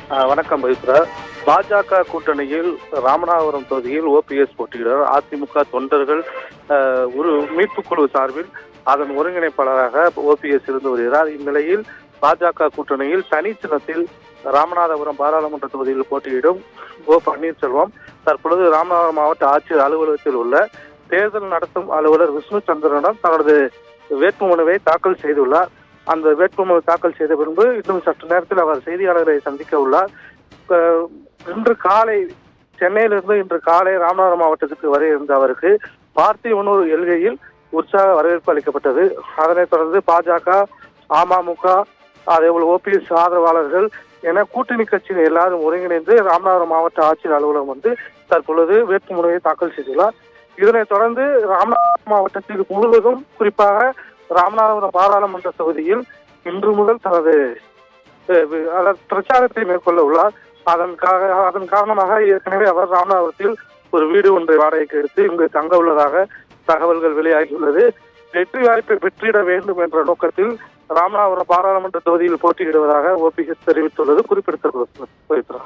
வணக்கம் பவித்ரா. பாஜக கூட்டணியில் ராமநாதபுரம் தொகுதியில் ஓபிஎஸ் போட்டியிடார். அதிமுக தொண்டர்கள் ஒரு மீட்புக்குழு சார்பில் அதன் ஒருங்கிணைப்பாளராக ஓபிஎஸ் இருந்து வருகிறார். இந்நிலையில் பாஜக கூட்டணியில் தனி சின்னத்தில் ராமநாதபுரம் பாராளுமன்ற தொகுதியில் போட்டியிடும் ஓ பன்னீர்செல்வம் தற்பொழுது ராமநாதபுரம் மாவட்ட ஆட்சியர் அலுவலகத்தில் உள்ள தேர்தல் நடத்தும் அலுவலர் விஷ்ணு சந்திரனிடம் தனது வேட்புமனுவை தாக்கல் செய்துள்ளார். அந்த வேட்புமனு தாக்கல் செய்த பின்பு இன்னும் சற்று நேரத்தில் அவர் செய்தியாளர்களை சந்திக்க உள்ளார். இன்று காலை சென்னையிலிருந்து இன்று காலை ராமநாதபுரம் மாவட்டத்துக்கு வர இருந்த அவருக்கு பார்த்திபனூர் எல்கையில் உற்சாக வரவேற்பு அளிக்கப்பட்டது. அதனைத் தொடர்ந்து பாஜக, அமமுக, அதேபோல் ஓபிஎஸ் ஆதரவாளர்கள் என கூட்டணி கட்சியினர் எல்லாரும் ஒருங்கிணைந்து ராமநாதபுரம் மாவட்ட ஆட்சியர் அலுவலகம் வந்து தற்பொழுது வேட்புமனுவை தாக்கல் செய்துள்ளார். இதனைத் தொடர்ந்து ராமநாதபுரம் மாவட்டத்தில் முழுவதும் குறிப்பாக ராமநாதபுரம் பாராளுமன்ற தொகுதியில் இன்று முதல் தனது பிரச்சாரத்தை மேற்கொள்ள உள்ளார். அதன் காரணமாக ஏற்கனவே அவர் ராமநாதபுரத்தில் ஒரு வீடு ஒன்றை வாடகைக்கு எடுத்து இங்கு தங்க உள்ளதாக தகவல்கள் வெளியாகியுள்ளது. வெற்றி வாய்ப்பை பெற்றிட வேண்டும் என்ற நோக்கத்தில் ராமநாதபுரம் பாராளுமன்ற தொகுதியில் போட்டியிடுவதாக ஓபிஎஸ் தெரிவித்துள்ளது குறிப்பிடத்தக்கது.